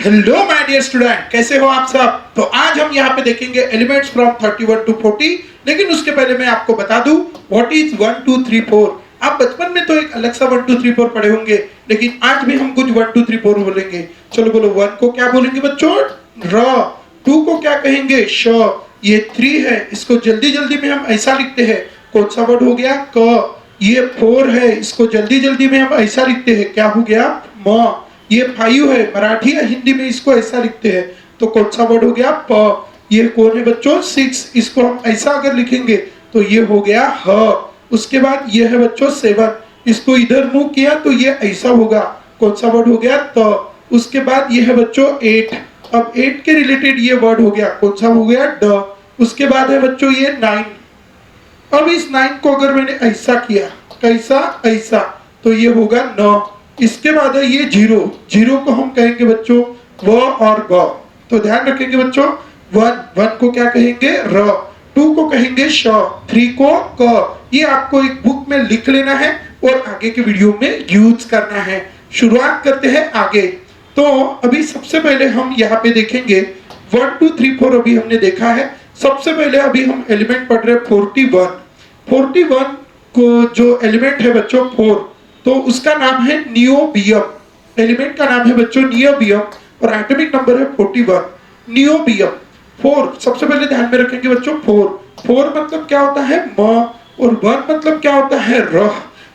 Hello my dear student, कैसे हो आप सब। तो आज हम यहाँ पे देखेंगे एलिमेंट्स फ्रॉम 31 टू 40। लेकिन उसके पहले मैं आपको बता दूं व्हाट इज 1 2 3 4। आप बचपन में तो एक अलग सा 1 2 3 4 पढ़े होंगे, लेकिन आज भी हम कुछ 1 2 3 4 बोलेंगे। चलो बोलो, 1 को क्या बोलेंगे बच्चों? र। 2 को क्या कहेंगे? श। ये 3 है, इसको जल्दी जल्दी में हम ऐसा लिखते हैं। कौन सा वर्ड हो गया? क। ये 4 है, इसको जल्दी जल्दी में हम ऐसा लिखते हैं। क्या हो गया? म। ये 5 है, मराठी या हिंदी में इसको ऐसा लिखते हैं, तो कौन सा वर्ड हो गया? प। ये कौन है बच्चों? 6, इसको हम ऐसा अगर लिखेंगे तो ये हो गया ह। उसके बाद ये है बच्चों 7, इसको इधर मुंह किया तो ये ऐसा होगा। कौन सा वर्ड हो गया? त। उसके बाद ये है बच्चों 8, अब 8 के रिलेटेड ये वर्ड हो गया। कौन सा हो गया? ड। उसके बाद है बच्चों ये 9, अब इस 9 को अगर मैंने ऐसा किया, कैसा? ऐसा, तो ये होगा 9। इसके बाद है ये 0, 0 को हम कहेंगे बच्चों व और ग। तो ध्यान रखेंगे बच्चों, 1 को क्या कहेंगे? र। 2 को कहेंगे श, 3 को क। ये आपको एक बुक में लिख लेना है और आगे के वीडियो में यूज करना है। शुरुआत करते हैं आगे। तो अभी सबसे पहले हम यहाँ पे देखेंगे 1 2 3 4 अभी हमने देखा है। सबसे पहले अभी हम एलिमेंट पढ़ रहे हैं 41। 41 को जो एलिमेंट है बच्चों 4, तो उसका नाम है नियोबियम। एलिमेंट का नाम है बच्चों नियोबियम और एटॉमिक नंबर है 41। नियोबियम 4, सबसे पहले ध्यान में रखेंगे बच्चों 4 मतलब क्या होता है? म। और 1 मतलब क्या होता है? र।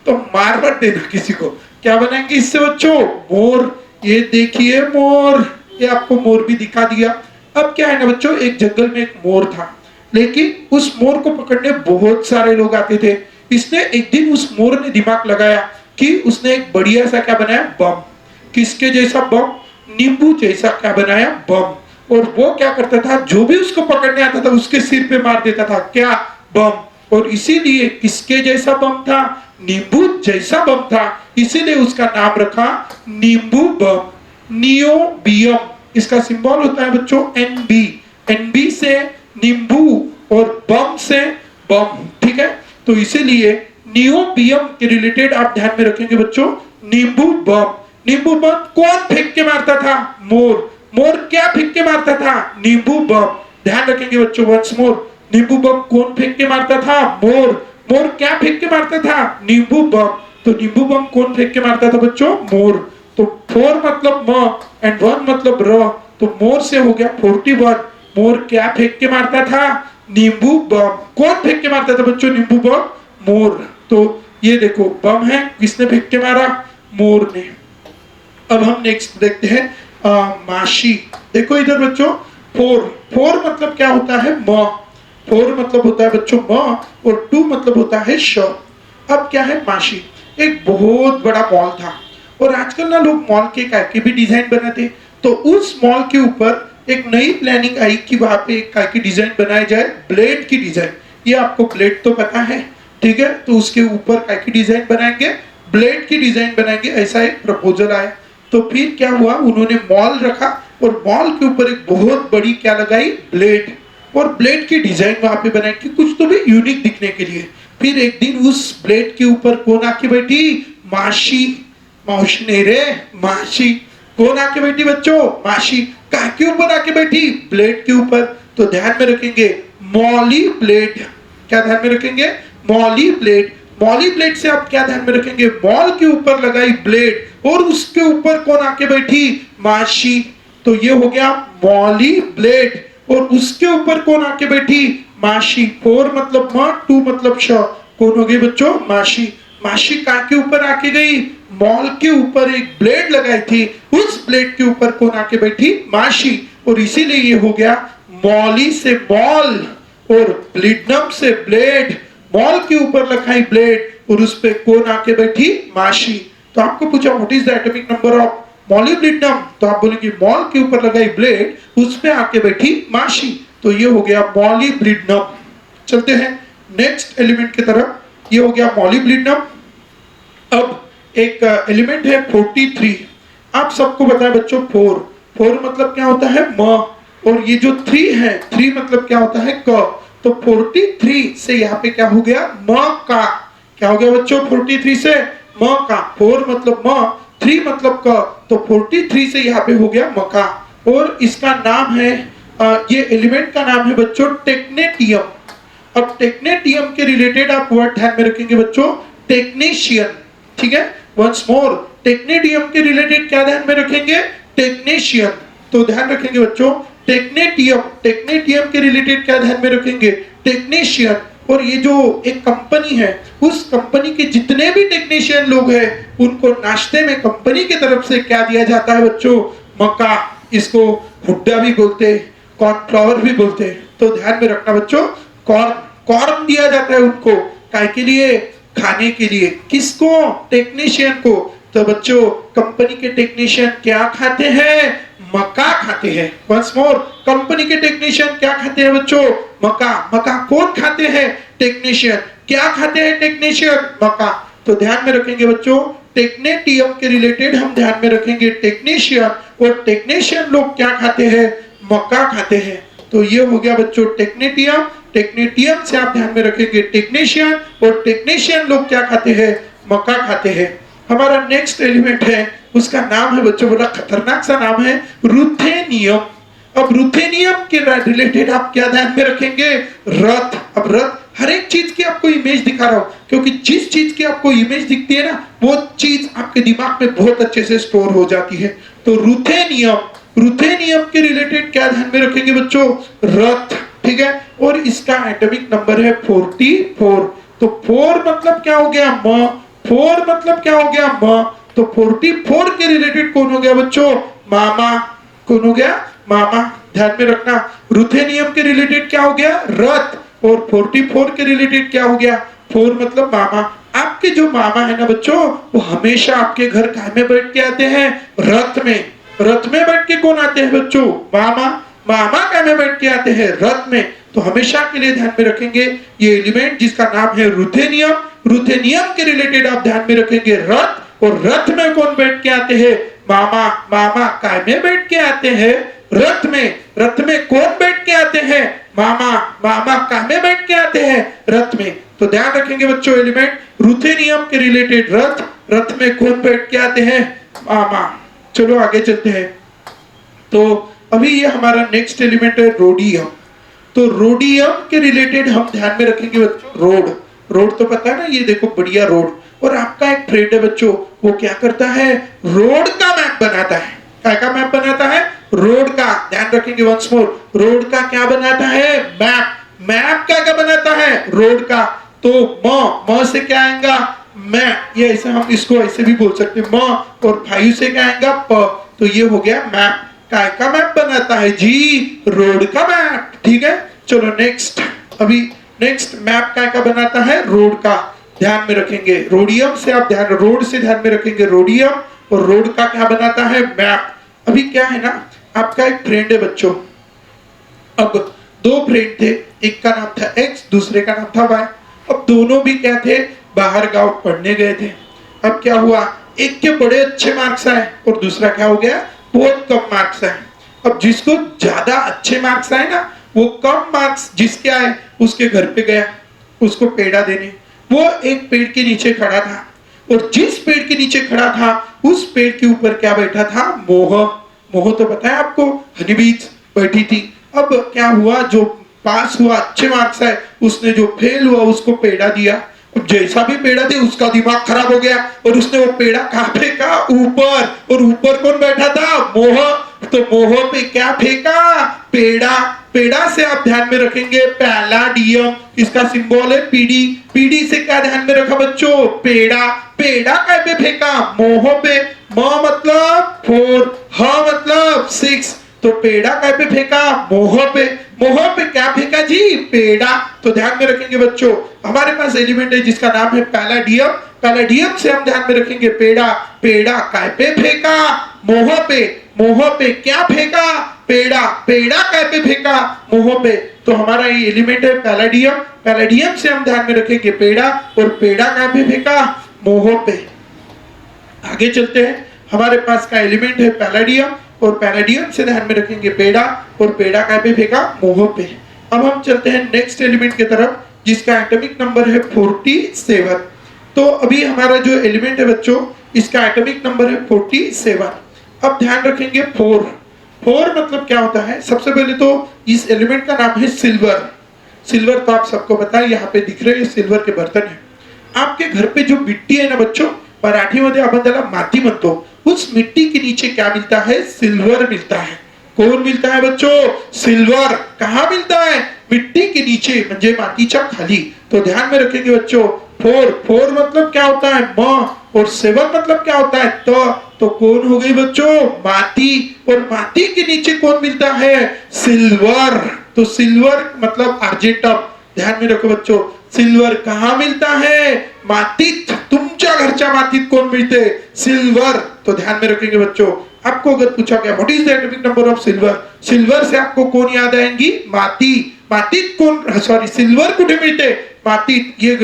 तो मार मत देना किसी को। क्या बनाएंगे इससे बच्चों? मोर। ये देखिए मोर, ये आपको मोर भी दिखा दिया। अब क्या है ना बच्चों, एक जंगल में एक मोर था, लेकिन उस मोर को पकड़ने बहुत सारे लोग आते थे। इसने एक दिन उस मोर ने दिमाग लगाया कि उसने एक बढ़िया सा क्या बनाया? बम। किसके जैसा बम? नींबू जैसा क्या बनाया? बम। और वो क्या करता था, जो भी उसको पकड़ने आता था उसके सिर पे मार देता था। क्या? बम। और इसीलिए किसके जैसा बम था? नींबू जैसा बम था, इसीलिए उसका नाम रखा नींबू बम। नियोबियम, इसका सिंबल होता है बच्चों NB। NB से नींबू और बम से बम, ठीक है। तो इसीलिए नियोबियम के रिलेटेड आप ध्यान में रखेंगे बच्चों नींबू बम। नींबू बम कौन फेंक के मारता था? मोर। मोर क्या फेंक के मारता था? नींबू बम। ध्यान रखेंगे बच्चों वंस मोर, नींबू बम कौन फेंक के मारता था? मोर। मोर क्या फेंक के मारता था? नींबू बम। तो नींबू बम कौन फेंक के मारता था बच्चों? मोर। तो 4 मतलब म एंड 1 मतलब र, तो मोर से हो गया 41। मोर क्या फेंक के मारता था? नींबू बम। कौन फेंक के मारता था बच्चों नींबू बम? मोर। तो ये देखो बम है, किसने फेंक के मारा? मोर ने। अब हम नेक्स्ट देखते हैं माशी। देखो इधर बच्चों 4 मतलब क्या होता है? म। 4 मतलब होता है बच्चों म और 2 मतलब होता है श। अब क्या है? माशी। एक बहुत बड़ा मॉल था और आजकल ना लोग मॉल के भी डिजाइन बनाते, तो उस मॉल के ऊपर एक नई प्लानिंग आई कि वहां पे एक काय की डिजाइन बनाई जाए, ब्लेड की डिजाइन। ये आपको ब्लेड तो पता है, ठीक है। तो उसके ऊपर काय की डिजाइन बनाएंगे, ब्लेड की डिजाइन बनाएंगे, ऐसा एक प्रपोजल आया। तो फिर क्या हुआ, उन्होंने मॉल रखा और मॉल के ऊपर एक बहुत बड़ी क्या लगाई? ब्लेड। और ब्लेड की डिजाइन वहां पे बनाई कि कुछ तो भी यूनिक दिखने के लिए। फिर एक दिन उस ब्लेड के ऊपर कौन आके बैठी? माशी। मौशी नहीं रे, माशी। कौन आके बैठी बच्चों? माशी। कहाँ के ऊपर आके बैठी? ब्लेड के ऊपर। तो ध्यान में रखेंगे मॉली ब्लेड। क्या ध्यान में रखेंगे? Molly blade. मॉली ब्लेड से आप क्या ध्यान में रखेंगे? मॉल के ऊपर लगाई ब्लेड और उसके ऊपर कौन आके बैठी? माशी। तो ये हो गया मॉली ब्लेड और उसके ऊपर कौन आके बैठी? माशी। 4 मतलब म, 2 मतलब श। कौन हो गई बच्चों? माशी। माशी कहाँ के ऊपर आके गई? मॉल के ऊपर एक ब्लेड लगाई थी, उस ब्लेड के ऊपर कौन आके बैठी? माशी। और इसीलिए ये हो गया मॉली से मॉल और ब्लिडनम से ब्लेड। मॉल के ऊपर लगाई ब्लेड और उस पे कौन आके बैठी? माशी। तो आपको पूछा what is the atomic number of molybdenum, तो आप बोलेंगे मॉल के ऊपर लगाई ब्लेड, उस पे आके बैठी माशी। तो ये हो गया मॉलिब्लिडनम। चलते हैं नेक्स्ट एलिमेंट की तरफ। ये हो गया मॉलिब्लिडनम। अब एक एलिमेंट है 43। आप सबको बताया बच्चों 4 मतलब क्या होता है? म। और ये जो 3 है, 3 मतलब क्या होता है? क। तो 43 से यहाँ पे क्या हो गया? म का। क्या हो गया बच्चों? 43 से म का। 4 मतलब म 3 मतलब क, तो 43 से यहाँ पे हो गया मका। और इसका नाम है ये एलिमेंट का नाम है बच्चों टेक्नेटियम। अब टेक्नेटियम के रिलेटेड आप वर्ड ध्यान में रखेंगे बच्चों, टेक्नीशियन। ठीक है, वंस मोर, टेक्नेटियम के रिलेटेड क्या ध्यान में रखेंगे, टेक्नीशियन। तो ध्यान रखेंगे बच्चों टेक्नेटियम, टेक्नेटियम के रिलेटेड क्या ध्यान में रखेंगे, टेक्नीशियन। और ये जो एक कंपनी है, उस कंपनी के जितने भी टेक्नीशियन लोग हैं उनको नाश्ते में कंपनी की तरफ से क्या दिया जाता है बच्चों, मक्का। इसको हुड्डा भी बोलते हैं, कॉर्नफ्लावर भी बोलते हैं। तो ध्यान में रखना बच्चों, कॉर्न, कॉर्न दिया जाता है उनको, काय के लिए, खाने के लिए। किसको, टेक्नीशियन को। तो बच्चों कंपनी के टेक्नीशियन क्या खाते हैं, मक्का खाते हैं। वंस मोर, कंपनी के टेक्नीशियन क्या खाते हैं बच्चों, मक्का। मक्का कौन खाते हैं, टेक्नीशियन। क्या खाते हैं टेक्नीशियन, मक्का। तो ध्यान में रखेंगे बच्चों टेक्नेटियम के रिलेटेड हम ध्यान में रखेंगे टेक्नीशियन, और टेक्नीशियन लोग क्या खाते हैं, मक्का खाते हैं। तो ये हो गया बच्चों टेक्नेटियम। टेक्नेटियम से आप ध्यान में रखेंगे टेक्नीशियन, और टेक्नीशियन लोग क्या खाते हैं, मक्का खाते हैं। हमारा नेक्स्ट एलिमेंट है, उसका नाम है बच्चों, बड़ा खतरनाक सा नाम है, रुथेनियम। अब रुथेनियम के रिलेटेड आप क्या ध्यान में रखेंगे, रथ। अब रथ, हर एक चीज की आपको इमेज दिखा रहा हूं, क्योंकि जिस चीज की आपको इमेज दिखती है ना, वो चीज आपके दिमाग में बहुत अच्छे से स्टोर हो जाती है। तो रुथेनियम, रुथेनियम के रिलेटेड क्या ध्यान में रखेंगे बच्चों, रथ। ठीक है, और इसका एटॉमिक नंबर है 44। तो 4 मतलब क्या हो गया, म। 4 मतलब क्या हो गया, म। तो 44 के रिलेटेड कौन हो गया बच्चों, मामा। कौन हो गया, मामा। ध्यान में रखना, रुथेनियम के रिलेटेड क्या हो गया, रथ। और 44 के रिलेटेड क्या हो गया, 4 मतलब मामा। आपके जो मामा है ना बच्चों, वो हमेशा आपके घर काय में बैठ के आते हैं, रथ में। रथ में बैठ के कौन आते हैं बच्चों, मामा। मामा काय में बैठ के आते हैं, रथ में। तो हमेशा के लिए ध्यान में रखेंगे ये एलिमेंट जिसका नाम है रुथेनियम। रुथेनियम के रिलेटेड आप ध्यान में रखेंगे रथ, और रथ में कौन बैठ के आते हैं, मामा। मामा काय में बैठ के आते हैं, रथ में। रथ में कौन बैठ के आते हैं, मामा। मामा काय में बैठ के आते हैं, रथ में। तो ध्यान रखेंगे बच्चों एलिमेंट रुथेनियम के रिलेटेड रथ, रथ में कौन बैठ के आते हैं, मामा। चलो आगे चलते हैं। तो अभी ये हमारा नेक्स्ट एलिमेंट है रोडियम। तो रोडियम के रिलेटेड हम ध्यान में रखेंगे बच्चों रोड। रोड तो पता है ना, ये देखो बढ़िया रोड। और आपका एक फ्रेंड है बच्चों, वो क्या करता है, रोड का मैप बनाता है। क्या का मैप बनाता है, रोड का। ध्यान रखेंगे वंस मोर, रोड का क्या बनाता है, मैप। मैप क्या बनाता है, रोड का। तो म से क्या आएगा, मैं। ये ऐसे हम इसको ऐसे भी बोल सकते हैं, म। और 5 से क्या आएगा, प। तो ये हो गया मैप। काय का मैप बनाता है जी, रोड का मैप। ठीक है, चलो नेक्स्ट। अभी नेक्स्ट मैप काय का बनाता है, रोड का। ध्यान में रखेंगे रोडियम से आप ध्यान, रोड से ध्यान में रखेंगे रोडियम, और रोड का क्या बनाता है, मैप। अभी क्या है ना, आपका एक फ्रेंड है बच्चों। अब 2 फ्रेंड थे, एक का नाम था एक्स, दूसरे का नाम था वाई। अब दोनों भी क्या थे, बाहर गांव पढ़ने गए थे। अब क्या हुआ, एक के बड़े अच्छे मार्क्स आए और दूसरा क्या हो गया, बहुत कम मार्क्स आए। अब जिसको ज्यादा अच्छे मार्क्स आए ना, वो कम मार्क्स जिसके आए उसके घर पे गया उसको पेड़ा देने। वो एक पेड़ के नीचे खड़ा था, और जिस पेड़ के नीचे खड़ा था उस पेड़ के ऊपर क्या बैठा था, मोह। मोह तो पता है आपको, हनी बीज बैठी थी। अब क्या हुआ, जो पास हुआ, अच्छे मार्क्स आए, उसने जो फेल हुआ उसको पेड़ा दिया। अब जैसा भी पेड़ा दिया उसका दिमाग खराब हो गया, और उसने वो पेड़ा कहाँ फेंका, ऊपर। और ऊपर कौन बैठा था, मोह। तो मोह पे क्या फेंका, पेड़ा। पेड़ा से आप ध्यान में रखेंगे पैलाडियम, इसका सिंबल है पीडी। पीडी से क्या ध्यान में रखा बच्चों, पेड़ा। पेड़ा काय पे फेंका, मोह पे। म मतलब 4, ह मतलब 6। तो पेड़ा काय पे फेंका, मोह पे। मोह पे क्या फेंका जी, पेड़ा। तो ध्यान में रखेंगे बच्चों, हमारे पास एलिमेंट है जिसका नाम है पैलाडियम। पैलाडियम से हम ध्यान में रखेंगे पेड़ा। पेड़ा काय पे फेंका, मोह पे। मोह पे क्या फेंका, पेड़ा। पेड़ा काय पे फेंका, मोह पे। तो हमारा ये एलिमेंट है पैलाडियम। पैलाडियम से हम ध्यान में रखेंगे पेड़ा, और पेड़ा काय पे फेंका, मोह पे। आगे चलते हैं, हमारे पास का एलिमेंट है पैलाडियम, और पैलाडियम से ध्यान में रखेंगे पेड़ा, और पेड़ा काय पे फेंका, मोह पे। अब हम चलते हैं नेक्स्ट एलिमेंट की तरफ जिसका एटॉमिक नंबर है 47। तो अभी हमारा जो एलिमेंट है बच्चों, इसका एटॉमिक नंबर है 47। अब ध्यान रखेंगे 4। 4 मतलब क्या होता है? सबसे पहले तो इस एलिमेंट का नाम है सिल्वर। सिल्वर तो आप सबको पता है, यहाँ पे दिख रहे हैं सिल्वर के बर्तन है। आपके घर पे जो मिट्टी है ना बच्चों, मराठीमध्ये आपण त्याला माती म्हणतो, उस मिट्टी के नीचे क्या मिलता है? सिल्वर मिलता है। कौन मिलता है बच्चों? सिल्वर। कहाँ मिलता है? मिट्टी के नीचे, म्हणजे मातीच्या खाली। तो ध्यान में रखेंगे बच्चों 4 मतलब क्या होता है? म। और 7 मतलब क्या होता है? त। तो कौन हो गई बच्चों? माटी। और माटी के नीचे कौन मिलता है? सिल्वर। तो सिल्वर मतलब अर्जेंटम। ध्यान में रखो बच्चों, सिल्वर कहाँ मिलता है? मातीत। तुमच्या घरच्या मातीत कोण मिळते? सिल्वर। तो ध्यान में रखेंगे बच्चों। आपको अगर पूछा गया what is the atomic number of silver, silver से आपको कौन याद आएंगी? माती। मातीत कौन, सॉरी, सिल्वर कुठे मिलते? मातीत। ये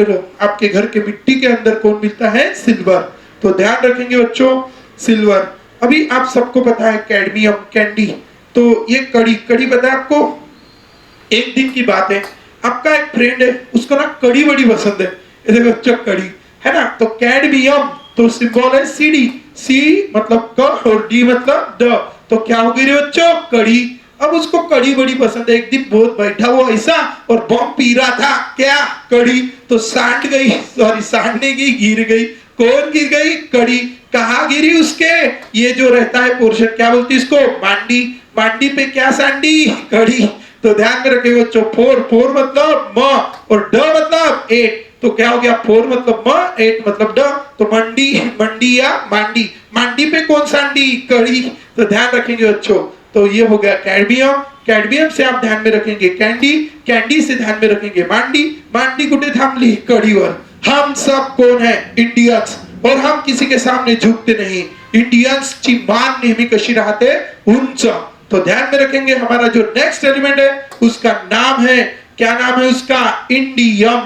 आपके घर के मिट्टी के अंदर कौन मिलता है? सिल्वर। तो ध्यान रखेंगे बच्चों, सिल्वर। अभी आप सबको पता है कैडमियम, कैंडी। तो ये कड़ी, कड़ी पता है आपको? एक दिन की बात है, आपका एक फ्रेंड है, उसको ना कड़ी बड़ी पसंद है। ये देखो बच्चों, कड़ी है ना। तो कैडमियम, तो सिंबल है CD। सी मतलब क और डी मतलब ड। तो क्या हो गई रे बच्चों? कड़ी। अब उसको कड़ी बड़ी पसंद है। एक दिन बहुत बैठा हुआ ऐसा और बम पी रहा था। क्या? कड़ी। तो सांड गई, सॉरी सांडने की, गिर गई। कौन गिर गई? कड़ी। कहाँ गिरी उसके? ये जो रहता है पोर्शन, क्या बोलती है इसको? मांडी। मांडी पे क्या सांडी? कड़ी। तो ध्यान में रखें बच्चों, 4 मतलब म और ड मतलब 8। तो क्या हो गया? 4 मतलब म, 8 मतलब ड। तो मंडी, मंडी या मांडी। मांडी पे कौन सांडी? कड़ी। तो ध्यान रखेंगे बच्चों। तो ये हो गया कैडमियम। कैडमियम से आप ध्यान में रखेंगे कैंडी। कैंडी से ध्यान में रखेंगे मांडी। मांडी कुठे थांबली? कड़ीवर। हम सब कौन है? इंडियंस। और हम किसी के सामने झुकते नहीं। इंडियंस ची मान नेहमी कशी राहते? उंच। तो ध्यान में रखेंगे हमारा जो नेक्स्ट एलिमेंट है उसका नाम है, क्या नाम है उसका? इंडियम।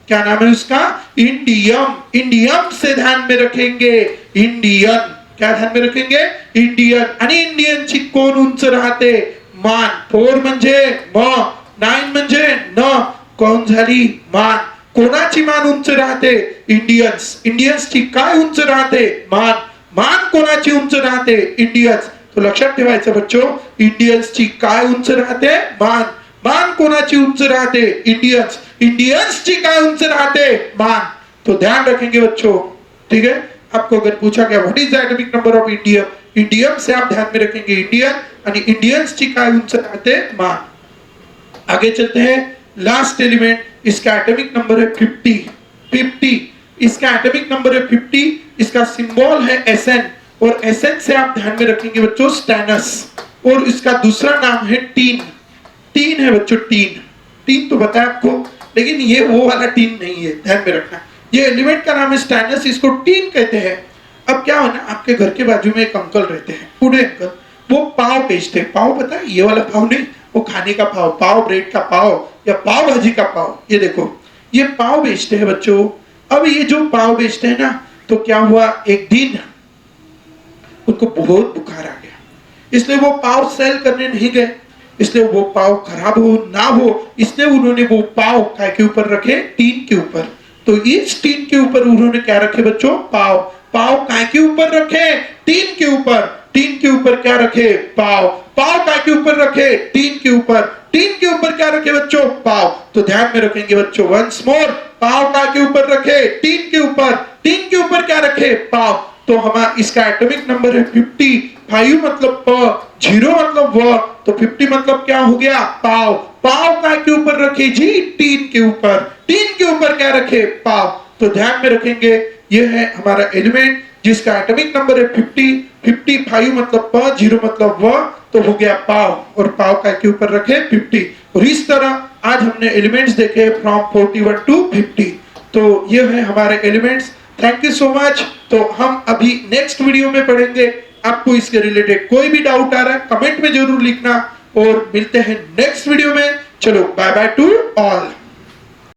क्या नाम है उसका? इंडियम। इंडियम से ध्यान में रखेंगे इंडियन। क्या ध्यान में रखेंगे? इंडियन। आणि इंडियनची कोण उंच राहते? मान। 4 म्हणजे म, 9 म्हणजे न, कोण झाली? मान। कोणाची मान उंच राहते? इंडियन्स। इंडियन्सची काय उंच राहते? मान। मान कोणाची उंच राहते? इंडियन्स। तो लक्षात ठेवायचं बच्चों, इंडियन्सची काय उंच राहते? मान। मान कोणाची उंच राहते? इंडियन्स। इंडियन्सची काय उंच राहते? मान। तो ध्यान रखेंगे बच्चों, ठीक है। आपको अगर पूछा गया what is the atomic number of indium, indium से आप ध्यान में रखेंगे इंडियन, आणि इंडियन्सची काय उंच राहते? मान। आगे चलते हैं, लास्ट एलिमेंट, इसका एटॉमिक नंबर है 50। 50 इसका एटॉमिक नंबर है 50। इसका सिंबल है SN और SN से आप ध्यान में रखेंगे बच्चों स्टैनस। और इसका दूसरा नाम है टीन। टीन है बच्चों, टीन। टीन तो पता है आपको, लेकिन ये वो वाला टीन नहीं है, ध्यान में रखना। ये एलिमेंट का नाम है स्टैनस, इसको टीन कहते हैं। अब क्या है ना, आपके घर के बाजू में एक अंकल रहते हैं, बूढ़े अंकल। वो पाव बेचते हैं। पाव पता है? ये वाला पाव नहीं, वो खाने का पाव, पाव ब्रेड का पाव या पाव भाजी का पाव। ये देखो, ये पाव बेचते हैं बच्चों। अब ये जो पाव बेचते हैं ना, तो क्या हुआ, एक दिन उनको बहुत बुखार आ गया, इसलिए वो पाव सेल करने नहीं गए। इसलिए वो पाव खराब हो ना हो, इसलिए उन्होंने वो पाव काय के ऊपर रखे? टीन के ऊपर। तो इस टीन के ऊपर उन्होंने क्या रखे बच्चों? पाव। पाव काय के ऊपर रखे? टीन के ऊपर। टीन के ऊपर क्या रखे? पाव। पाव काय के ऊपर रखे? टीन के ऊपर। टीन के ऊपर क्या रखे बच्चों? पाव। तो ध्यान में रखेंगे बच्चों, वंस मोर, पाव काय के ऊपर रखे? टीन के ऊपर। टीन के ऊपर क्या रखे? पाव। तो हमारा इसका एटॉमिक नंबर है 50। 5 मतलब प, 0 मतलब व, तो 50 मतलब क्या हो गया? पाव। पाव काय के ऊपर रखे जी? टीन के ऊपर। टीन के ऊपर क्या रखे? पाव। तो ध्यान में रखेंगे, ये है हमारा एलिमेंट जिसका एटॉमिक नंबर है 50। 55 मतलब प, 0 मतलब व, तो हो गया पाव। और पाव काय के ऊपर रखे? 50। और इस तरह आज हमने एलिमेंट्स देखे फ्रॉम 41 टू 50। तो ये है हमारे elements. Thank you so much. तो हम अभी नेक्स्ट वीडियो में पढ़ेंगे। आपको इसके रिलेटेड कोई भी डाउट आ रहा है कमेंट में जरूर लिखना, और मिलते हैं नेक्स्ट वीडियो में। चलो बाय बाय टू ऑल।